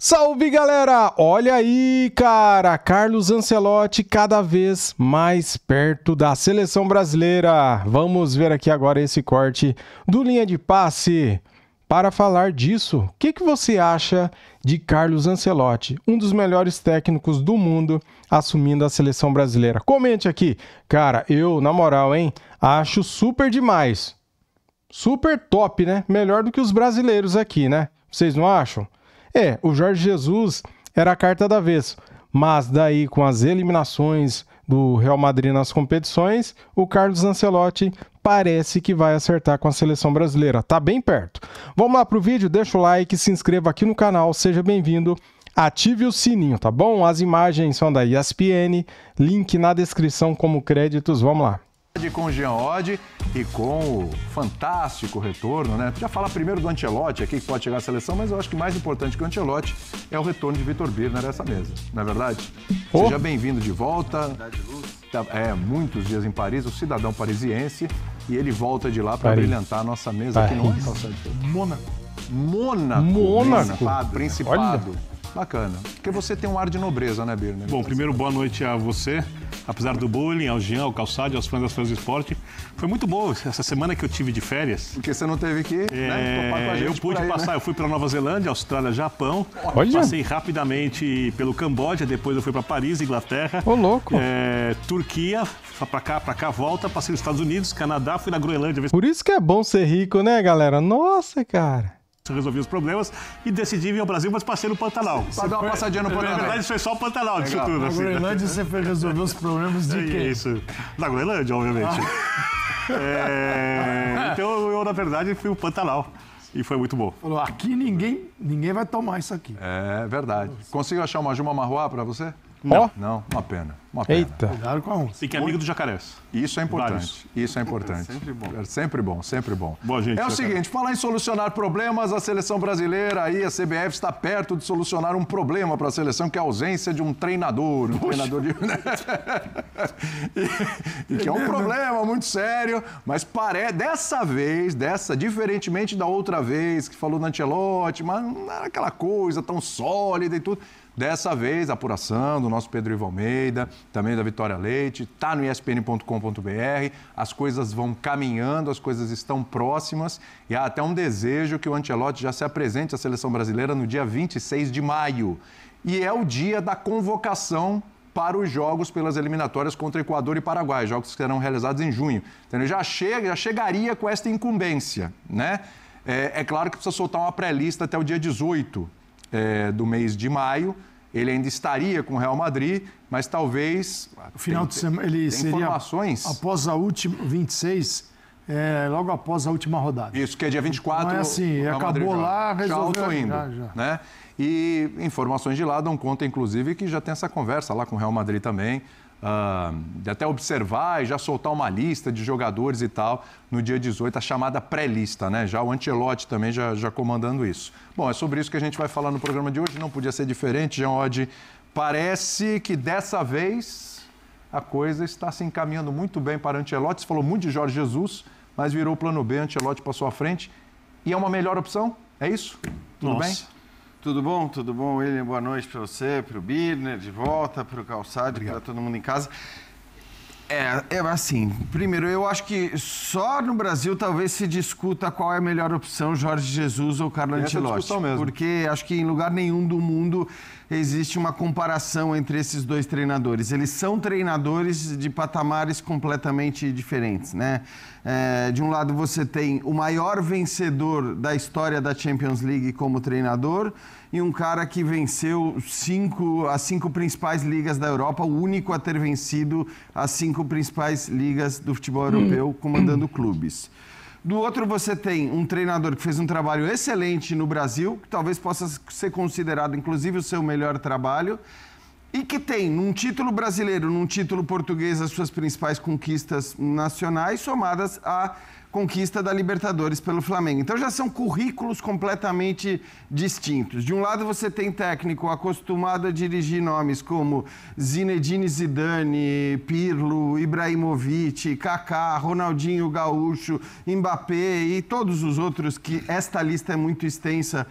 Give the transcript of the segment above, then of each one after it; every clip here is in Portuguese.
Salve, galera! Olha aí, cara! Carlos Ancelotti cada vez mais perto da seleção brasileira. Vamos ver aqui agora esse corte do Linha de Passe. Para falar disso, o que você acha de Carlos Ancelotti, um dos melhores técnicos do mundo, assumindo a seleção brasileira? Comente aqui. Cara, eu, na moral, acho super demais. Super top, né? Melhor do que os brasileiros aqui, né? Vocês não acham? O Jorge Jesus era a carta da vez, mas daí com as eliminações do Real Madrid nas competições, o Carlos Ancelotti parece que vai acertar com a seleção brasileira, tá bem perto. Vamos lá pro vídeo, deixa o like, se inscreva aqui no canal, seja bem-vindo, ative o sininho, tá bom? As imagens são da ESPN, link na descrição como créditos, vamos lá. Com o Jean Oddi e com o fantástico retorno, né? Já fala primeiro do Ancelotti aqui, que pode chegar à seleção, mas eu acho que mais importante que o Ancelotti é o retorno de Vitor Birner nessa mesa, não é verdade? Seja bem-vindo de volta. Muitos dias em Paris, o cidadão parisiense, e ele volta de lá para brilhantar a nossa mesa aqui no Mônaco, Principado. Olha. Bacana. Porque você tem um ar de nobreza, né, Birner? Bom, primeiro, boa noite a você. Apesar do bullying, ao Jean, ao Calçado, aos fãs das fãs do esporte. Foi muito bom essa semana que eu tive de férias. Porque você não teve que topar com a gente. Eu pude passar, eu fui para Nova Zelândia, Austrália, Japão. Olha. Passei rapidamente pelo Camboja, depois eu fui para Paris, Inglaterra. Ô, louco. Turquia, para cá, volta. Passei nos Estados Unidos, Canadá, fui na Groenlândia. Por isso que é bom ser rico, né, galera? Nossa, cara. Resolvi os problemas e decidi vir ao Brasil, mas passei no Pantanal. Pra dar uma passadinha no Pantanal. Na verdade, foi só o Pantanal disso tudo. Na Groenlândia você foi resolver os problemas de quem? Isso. Na Groenlândia, obviamente. Então, eu, na verdade, fui o Pantanal. E foi muito bom. Falou, aqui ninguém vai tomar isso aqui. É verdade. Conseguiu achar uma Juma Marruá pra você? Não. Não, uma pena. Uma pena. Eita. Cuidado com a onça. Tem que é amigo do jacarés. Isso é importante. Vários. Isso é importante. Sempre bom. Sempre bom, sempre bom. Boa, gente, é o seguinte, falar em solucionar problemas, a seleção brasileira aí, a CBF está perto de solucionar um problema para a seleção, que é a ausência de um treinador. Treinador de... e que é um problema muito sério, mas dessa vez, diferentemente da outra vez, que falou do Ancelotti, mas não era aquela coisa tão sólida e tudo. Dessa vez, a apuração do nosso Pedro Ivo Almeida, também da Vitória Leite, está no espn.com.br, as coisas vão caminhando, as coisas estão próximas e há até um desejo que o Ancelotti já se apresente à seleção brasileira no dia 26 de maio. E é o dia da convocação para os jogos pelas eliminatórias contra Equador e Paraguai, jogos que serão realizados em junho. Então, já chegaria com esta incumbência, né? É claro que precisa soltar uma pré-lista até o dia 18 do mês de maio. Ele ainda estaria com o Real Madrid, mas talvez... O final de semana ele seria informações. Após a última, 26, logo após a última rodada. Isso, que é dia 24. Não é assim, acabou lá, resolveu. Já indo, né? E informações de lá dão conta, inclusive, que já tem essa conversa lá com o Real Madrid também, de até observar e já soltar uma lista de jogadores e tal no dia 18, a chamada pré-lista, né? Já o Ancelotti também já comandando isso. Bom, é sobre isso que a gente vai falar no programa de hoje, não podia ser diferente, Jean Oddi. Parece que dessa vez a coisa está se encaminhando muito bem para Ancelotti. Você falou muito de Jorge Jesus, mas virou o plano B, Ancelotti passou à frente. E é uma melhor opção? É isso? Tudo bem? Tudo bom, William? Boa noite para você, para o Birner, de volta, para o Calçado, para todo mundo em casa. Assim, primeiro, eu acho que só no Brasil talvez se discuta qual é a melhor opção, Jorge Jesus ou Carlo Ancelotti. Porque acho que em lugar nenhum do mundo existe uma comparação entre esses dois treinadores. Eles são treinadores de patamares completamente diferentes, né? De um lado você tem o maior vencedor da história da Champions League como treinador e um cara que venceu as 5 principais ligas da Europa, o único a ter vencido as 5 principais ligas do futebol europeu, comandando clubes. Do outro, você tem um treinador que fez um trabalho excelente no Brasil, que talvez possa ser considerado, inclusive, o seu melhor trabalho, e que tem, num título brasileiro, num título português, as suas principais conquistas nacionais, somadas à conquista da Libertadores pelo Flamengo. Então já são currículos completamente distintos. De um lado você tem técnico acostumado a dirigir nomes como Zinedine Zidane, Pirlo, Ibrahimovic, Kaká, Ronaldinho Gaúcho, Mbappé e todos os outros, que esta lista é muito extensa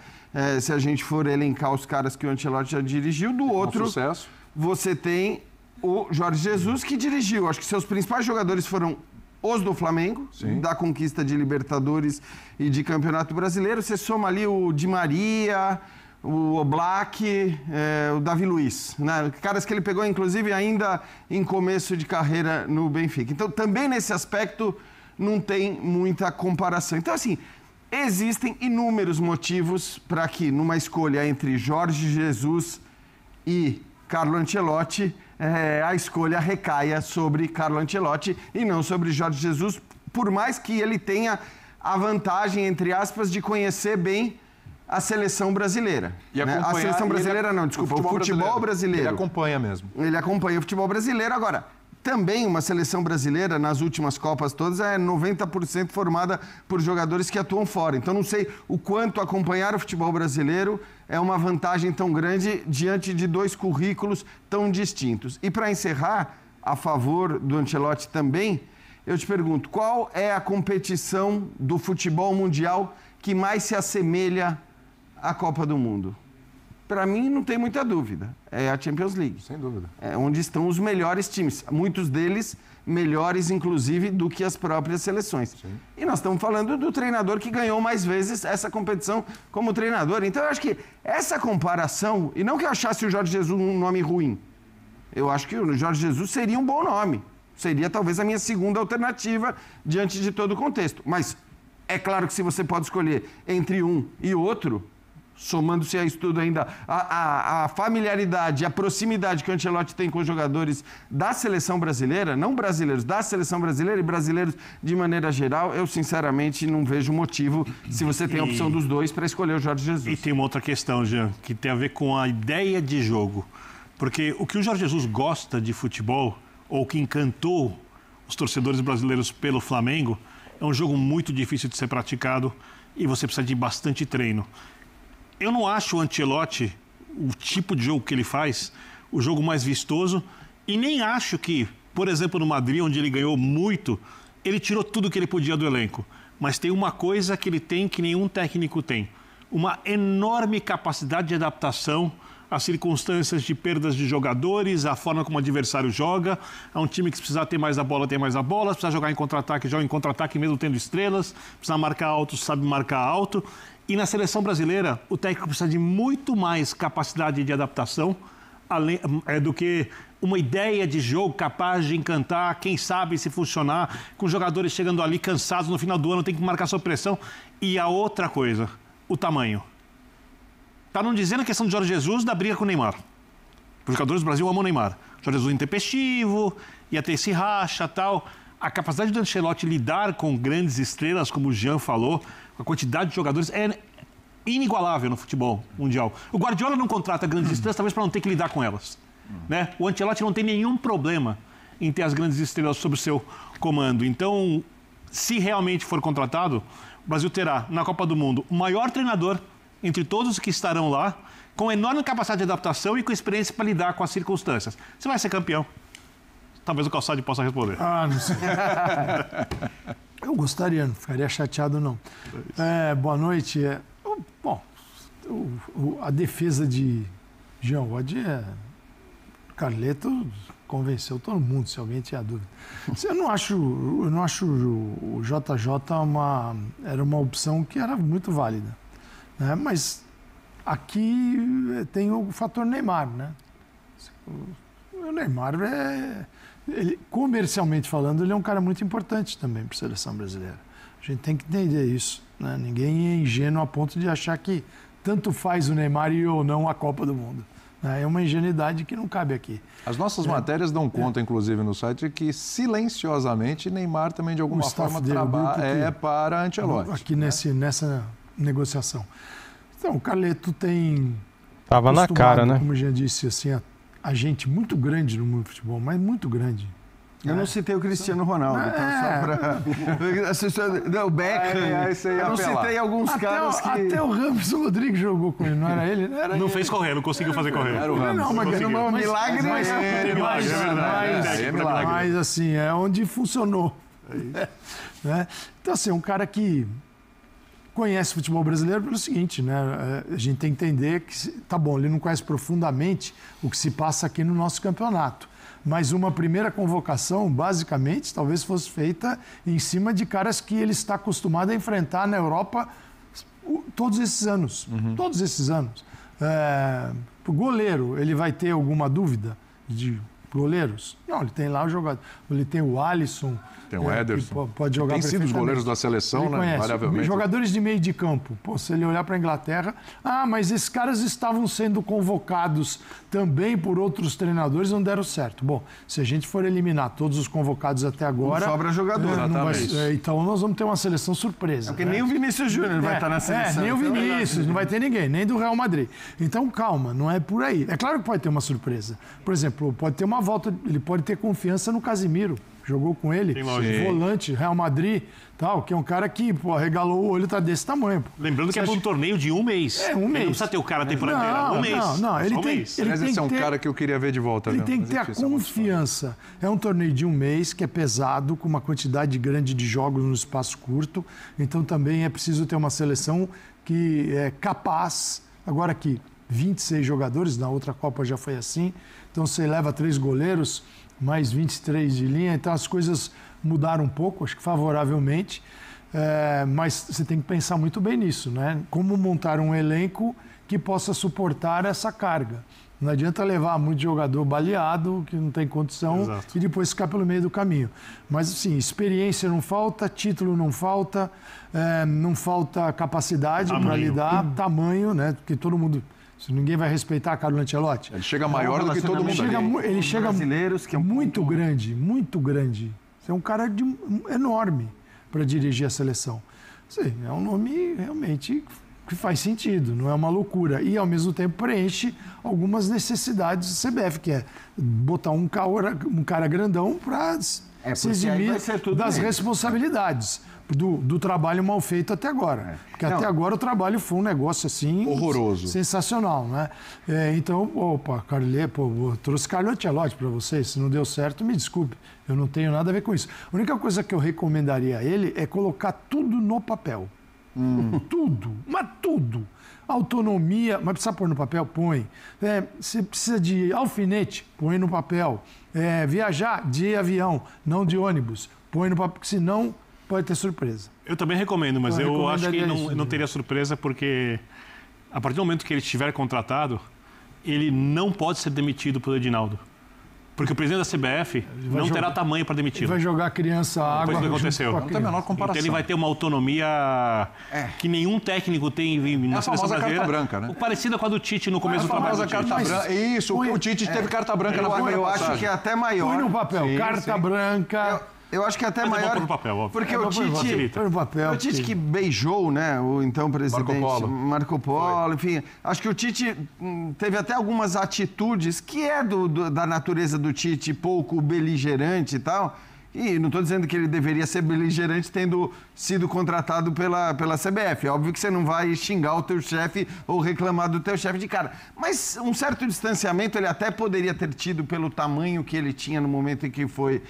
se a gente for elencar os caras que o Ancelotti já dirigiu. Do outro, sucesso. Você tem o Jorge Jesus, que dirigiu. Acho que seus principais jogadores foram os do Flamengo, da conquista de Libertadores e de Campeonato Brasileiro. Você soma ali o Di Maria, o Oblak, o Davi Luiz, né? Caras que ele pegou, inclusive, ainda em começo de carreira no Benfica. Então, também nesse aspecto, não tem muita comparação. Então, assim, existem inúmeros motivos para que, numa escolha entre Jorge Jesus e Carlo Ancelotti, a escolha recaia sobre Carlo Ancelotti e não sobre Jorge Jesus, por mais que ele tenha a vantagem, entre aspas, de conhecer bem a seleção brasileira. E né? A seleção brasileira não, desculpa, o futebol brasileiro. Ele acompanha mesmo. Ele acompanha o futebol brasileiro. Agora, também uma seleção brasileira, nas últimas Copas todas, é 90% formada por jogadores que atuam fora. Então, não sei o quanto acompanhar o futebol brasileiro é uma vantagem tão grande diante de dois currículos tão distintos. E para encerrar, a favor do Ancelotti também, eu te pergunto, qual é a competição do futebol mundial que mais se assemelha à Copa do Mundo? Para mim, não tem muita dúvida. É a Champions League. Sem dúvida. É onde estão os melhores times. Muitos deles melhores, inclusive, do que as próprias seleções. Sim. E nós estamos falando do treinador que ganhou mais vezes essa competição como treinador. Então, eu acho que essa comparação... E não que eu achasse o Jorge Jesus um nome ruim. Eu acho que o Jorge Jesus seria um bom nome. Seria, talvez, a minha segunda alternativa diante de todo o contexto. Mas é claro que se você pode escolher entre um e outro... somando-se a isso tudo ainda, a familiaridade, a proximidade que o Ancelotti tem com os jogadores da seleção brasileira, não brasileiros, da seleção brasileira e brasileiros de maneira geral, eu sinceramente não vejo motivo, se você tem a opção dos dois, para escolher o Jorge Jesus. E tem uma outra questão, Jean, que tem a ver com a ideia de jogo. Porque o que o Jorge Jesus gosta de futebol, ou que encantou os torcedores brasileiros pelo Flamengo, é um jogo muito difícil de ser praticado e você precisa de bastante treino. Eu não acho o Ancelotti, o tipo de jogo que ele faz, o jogo mais vistoso. E nem acho que, por exemplo, no Madrid, onde ele ganhou muito, ele tirou tudo que ele podia do elenco. Mas tem uma coisa que ele tem que nenhum técnico tem. Uma enorme capacidade de adaptação às circunstâncias de perdas de jogadores, à forma como o adversário joga. É um time que se precisar ter mais a bola, tem mais a bola. Se precisar jogar em contra-ataque, joga em contra-ataque mesmo tendo estrelas. Precisa marcar alto, sabe marcar alto. E na seleção brasileira, o técnico precisa de muito mais capacidade de adaptação do que uma ideia de jogo capaz de encantar, quem sabe se funcionar, com jogadores chegando ali cansados no final do ano, tem que marcar sob pressão. E a outra coisa, o tamanho. Para não dizer na questão de Jorge Jesus da briga com o Neymar. Os jogadores do Brasil amam o Neymar. Jorge Jesus intempestivo, ia ter esse racha e tal. A capacidade do Ancelotti lidar com grandes estrelas, como o Jean falou, a quantidade de jogadores é inigualável no futebol mundial. O Guardiola não contrata grandes estrelas, talvez para não ter que lidar com elas. Né? O Ancelotti não tem nenhum problema em ter as grandes estrelas sob o seu comando. Então, se realmente for contratado, o Brasil terá, na Copa do Mundo, o maior treinador entre todos os que estarão lá, com enorme capacidade de adaptação e com experiência para lidar com as circunstâncias. Você vai ser campeão. Talvez o Calçade possa responder. Não sei. Eu gostaria, não ficaria chateado, não. Boa noite. A defesa de Jean Oddi Carleto convenceu todo mundo, se alguém tinha dúvida. Eu não acho o JJ era uma opção que era muito válida. Né? Mas aqui tem o fator Neymar, né? O Neymar comercialmente falando, ele é um cara muito importante também para a seleção brasileira. A gente tem que entender isso. Né? Ninguém é ingênuo a ponto de achar que tanto faz o Neymar e ou não a Copa do Mundo. Né? É uma ingenuidade que não cabe aqui. As nossas matérias dão conta, inclusive, no site, que silenciosamente Neymar também, de alguma forma, trabalha para Ancelotti. Aqui nessa negociação. Então, o Carleto tem... Tava na cara, né? Como eu já disse, assim, a gente muito grande no mundo do futebol, mas muito grande. Eu não citei o Cristiano Ronaldo, então só para... O Beckham. Eu não citei alguns caras que... Até o Ramos Rodrigues jogou com ele, não era ele? Não fez correr, não conseguiu fazer correr. Era o Ramos. Não, mas ganhou um milagre. Mas assim, é onde funcionou. Né? Então, assim, um cara que conhece o futebol brasileiro pelo seguinte, né? A gente tem que entender que, tá bom, ele não conhece profundamente o que se passa aqui no nosso campeonato. Mas uma primeira convocação, basicamente, talvez fosse feita em cima de caras que ele está acostumado a enfrentar na Europa todos esses anos. Todos esses anos. O goleiro, ele vai ter alguma dúvida de goleiros? Não, ele tem lá o jogador. Ele tem o Alisson. Tem o Ederson. Pode jogar tem sido os goleiros da seleção, né? Variavelmente. Jogadores de meio de campo. Pô, se ele olhar para a Inglaterra... mas esses caras estavam sendo convocados também por outros treinadores, não deram certo. Bom, se a gente for eliminar todos os convocados até agora... Não sobra jogador. Então nós vamos ter uma seleção surpresa. Porque nem o Vinícius Júnior vai estar na seleção. Nem o Vinícius, não vai ter ninguém, nem do Real Madrid. Então, calma, não é por aí. É claro que pode ter uma surpresa. Por exemplo, pode ter uma volta, ele pode ter confiança no Casimiro. Jogou com ele, volante, Real Madrid, tal, que é um cara que regalou o olho, tá desse tamanho. Lembrando que é um torneio de um mês. Um mês. Não precisa ter o cara a temporada inteira. Um mês. Não, ele tem. Esse é um cara que eu queria ver de volta. Ele tem que ter a confiança. É um torneio de um mês que é pesado, com uma quantidade grande de jogos no espaço curto. Então também é preciso ter uma seleção que é capaz. Agora aqui, 26 jogadores, na outra Copa já foi assim. Então você leva 3 goleiros, mais 23 de linha, então as coisas mudaram um pouco, acho que favoravelmente, mas você tem que pensar muito bem nisso, né? Como montar um elenco que possa suportar essa carga. Não adianta levar muito jogador baleado, que não tem condição, e depois ficar pelo meio do caminho. Mas, assim, experiência não falta, título não falta, não falta capacidade para lidar, tamanho, né? Porque todo mundo... Se ninguém vai respeitar Carlo Ancelotti. Ele chega maior do que todo mundo. Ele chega brasileiros, que é muito grande, muito grande. Você é um cara enorme para dirigir a seleção. Sim, é um nome realmente que faz sentido, não é uma loucura. E, ao mesmo tempo, preenche algumas necessidades do CBF, que é botar um cara grandão para se eximir das responsabilidades. Do trabalho mal feito até agora. Porque até agora o trabalho foi um negócio assim... horroroso. Sensacional, né? Então, eu trouxe Carlo Ancelotti para vocês. Se não deu certo, me desculpe. Eu não tenho nada a ver com isso. A única coisa que eu recomendaria a ele é colocar tudo no papel. Tudo. Mas tudo. Autonomia, mas precisa pôr no papel? Põe. Você precisa de alfinete? Põe no papel. Viajar de avião, não de ônibus. Põe no papel, porque senão... pode ter surpresa. Eu também recomendo, mas eu acho que não teria surpresa porque a partir do momento que ele estiver contratado, ele não pode ser demitido pelo Edinaldo. Porque o presidente da CBF não terá tamanho para demiti-lo. Vai jogar criança água. Depois do que aconteceu. Não tem a menor comparação. Então ele vai ter uma autonomia que nenhum técnico tem na seleção brasileira. Carta branca, né? Parecida com a do Tite no começo do trabalho do Tite. Carta branca. Isso, o Tite teve carta branca na primeira passagem. Eu acho que é até maior. Põe no papel, carta branca... Eu acho que é até maior. No papel, óbvio. Porque o Tite que beijou, né, o então presidente Marco Polo, enfim, acho que o Tite teve até algumas atitudes que da natureza do Tite, pouco beligerante e tal. E não estou dizendo que ele deveria ser beligerante tendo sido contratado pela CBF. É óbvio que você não vai xingar o teu chefe ou reclamar do teu chefe de cara. Mas um certo distanciamento ele até poderia ter tido pelo tamanho que ele tinha no momento em que foi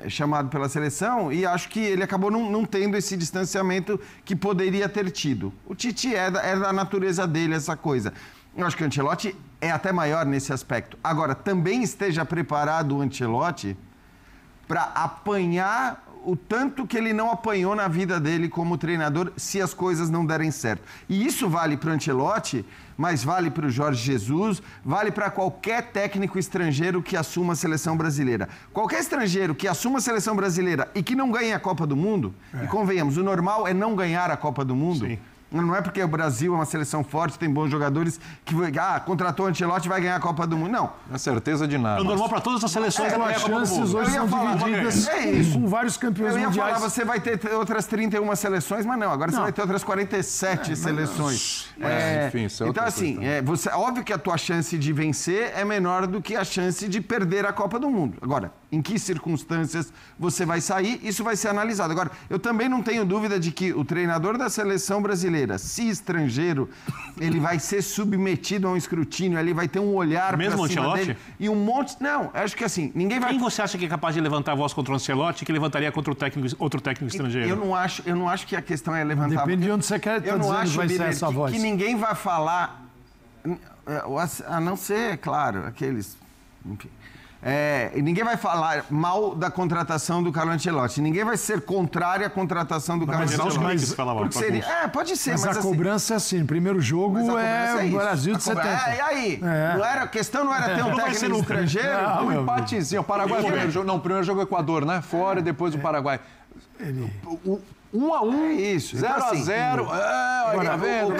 chamado pela seleção. E acho que ele acabou não tendo esse distanciamento que poderia ter tido. O Tite é da natureza dele essa coisa. Eu acho que o Ancelotti é até maior nesse aspecto. Agora, também esteja preparado o Ancelotti para apanhar o tanto que ele não apanhou na vida dele como treinador se as coisas não derem certo. E isso vale para o Ancelotti, mas vale para o Jorge Jesus, vale para qualquer técnico estrangeiro que assuma a seleção brasileira. Qualquer estrangeiro que assuma a seleção brasileira e que não ganhe a Copa do Mundo, e convenhamos, o normal é não ganhar a Copa do Mundo. Sim. Não é porque o Brasil é uma seleção forte, tem bons jogadores, que contratou o Ancelotti e vai ganhar a Copa do Mundo. Não. Não é certeza de nada. É normal para todas as seleções. As chances hoje são divididas com vários campeões mundiais. Eu ia falar, você vai ter outras 31 seleções, mas não, agora você vai ter outras 47 seleções. Enfim, então, assim, óbvio que a tua chance de vencer é menor do que a chance de perder a Copa do Mundo. Agora, em que circunstâncias você vai sair, isso vai ser analisado. Agora, eu também não tenho dúvida de que o treinador da seleção brasileira, se estrangeiro, ele vai ser submetido a um escrutínio, ele vai ter um olhar mesmo pra cima Ancelotti? dele. E um monte... Não, acho que assim, ninguém vai... Quem você acha que é capaz de levantar a voz contra o Ancelotti que levantaria contra outro técnico estrangeiro? Eu não acho que a questão é levantar... Depende de onde você quer eu não acho, vai ser Birer, essa voz. que ninguém vai falar, a não ser, claro, aqueles... Enfim... ninguém vai falar mal da contratação do Carlo Ancelotti. Ninguém vai ser contrário à contratação do Carlo Ancelotti. Pode ser, mas a assim, cobrança é assim. Primeiro jogo é o Brasil de 70. E aí? A questão não era ter um técnico estrangeiro? Um empatezinho. O Paraguai, o primeiro jogo é Equador, né? Fora e depois o Paraguai. 1-1, isso. 0-0. Olha, tá vendo?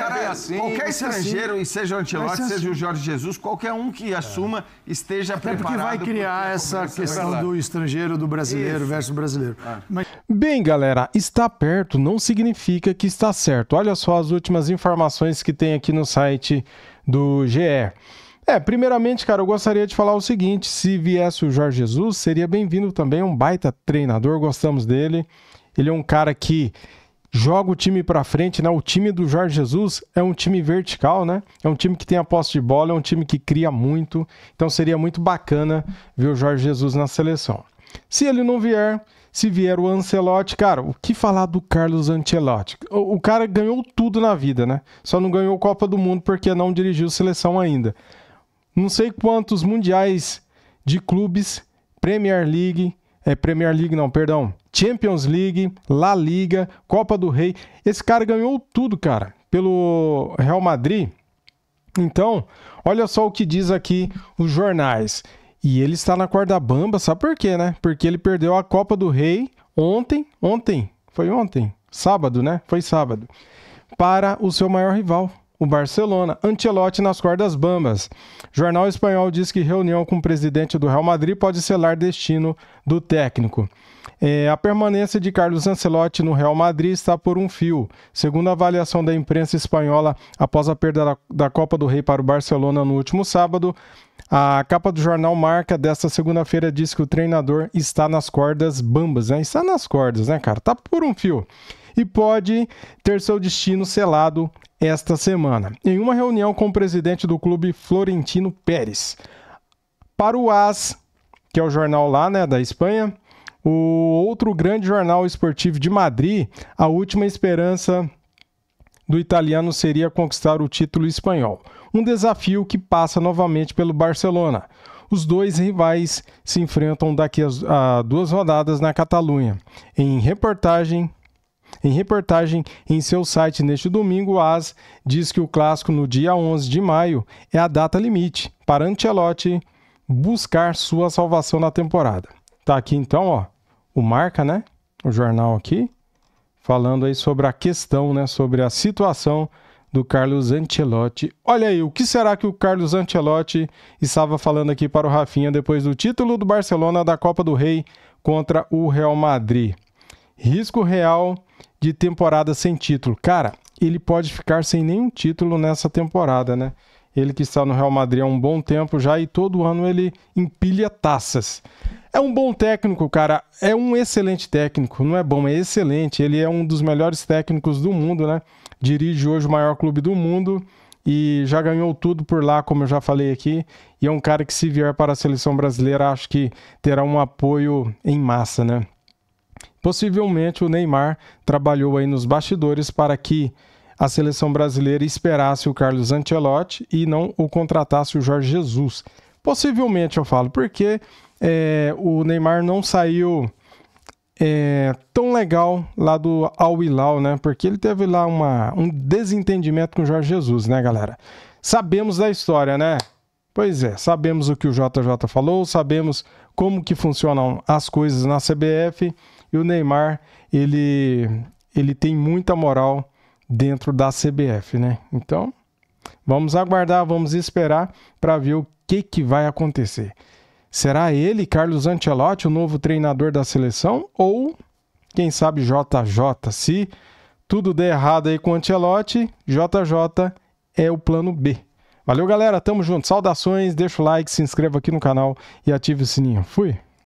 Qualquer estrangeiro, e seja o Ancelotti, seja o Jorge Jesus, qualquer um que assuma, esteja preparado. Porque vai criar essa questão do estrangeiro, do brasileiro versus brasileiro. Bem, galera, está perto não significa que está certo. Olha só as últimas informações que tem aqui no site do GE. Primeiramente, cara, eu gostaria de falar o seguinte, se viesse o Jorge Jesus, seria bem-vindo também, um baita treinador, gostamos dele. Ele é um cara que joga o time pra frente, né? O time do Jorge Jesus é um time vertical, né? É um time que tem a posse de bola, é um time que cria muito. Então seria muito bacana ver o Jorge Jesus na seleção. Se ele não vier, se vier o Ancelotti, cara, o que falar do Carlos Ancelotti? O cara ganhou tudo na vida, né? Só não ganhou Copa do Mundo porque não dirigiu seleção ainda. Não sei quantos mundiais de clubes, Champions League, La Liga, Copa do Rei. Esse cara ganhou tudo, cara, pelo Real Madrid. Então, olha só o que diz aqui os jornais. E ele está na corda bamba, sabe por quê, né? Porque ele perdeu a Copa do Rei sábado, né? Foi sábado. Para o seu maior rival, o Barcelona. Ancelotti nas cordas bambas. Jornal espanhol diz que reunião com o presidente do Real Madrid pode selar destino do técnico. A permanência de Carlos Ancelotti no Real Madrid está por um fio. Segundo a avaliação da imprensa espanhola, após a perda da Copa do Rei para o Barcelona no último sábado, a capa do jornal Marca desta segunda-feira diz que o treinador está nas cordas bambas, né? Está nas cordas, né, cara? Tá por um fio. E pode ter seu destino selado esta semana. Em uma reunião com o presidente do clube, Florentino Pérez. Para o AS, que é o jornal lá, né, da Espanha, o outro grande jornal esportivo de Madrid, a última esperança do italiano seria conquistar o título espanhol. Um desafio que passa novamente pelo Barcelona. Os dois rivais se enfrentam daqui a 2 rodadas na Catalunha. Em reportagem em seu site neste domingo, o AS diz que o clássico no dia 11 de maio é a data limite para Ancelotti buscar sua salvação na temporada. Tá aqui então, ó, o Marca, né? O jornal aqui, falando aí sobre a questão, né? Sobre a situação do Carlos Ancelotti. Olha aí, o que será que o Carlos Ancelotti estava falando aqui para o Rafinha depois do título do Barcelona da Copa do Rei contra o Real Madrid? Risco real de temporada sem título. Cara, ele pode ficar sem nenhum título nessa temporada, né? Ele que está no Real Madrid há um bom tempo já e todo ano ele empilha taças. É um bom técnico, cara. É um excelente técnico. Não é bom, é excelente. Ele é um dos melhores técnicos do mundo, né? Dirige hoje o maior clube do mundo e já ganhou tudo por lá, como eu já falei aqui. E é um cara que, se vier para a seleção brasileira, acho que terá um apoio em massa, né? Possivelmente o Neymar trabalhou aí nos bastidores para que a seleção brasileira esperasse o Carlos Ancelotti e não o contratasse o Jorge Jesus. Possivelmente, eu falo, porque o Neymar não saiu tão legal lá do Al Hilal, né? Porque ele teve lá um desentendimento com o Jorge Jesus, né, galera? Sabemos da história, né? Pois é, sabemos o que o JJ falou, sabemos como que funcionam as coisas na CBF e o Neymar, ele tem muita moral dentro da CBF, né? Então, vamos aguardar, vamos esperar para ver o que vai acontecer. Será ele, Carlos Ancelotti, o novo treinador da seleção? Ou, quem sabe, JJ? Se tudo der errado aí com o Ancelotti, JJ é o plano B. Valeu, galera. Tamo junto. Saudações, deixa o like, se inscreva aqui no canal e ative o sininho. Fui!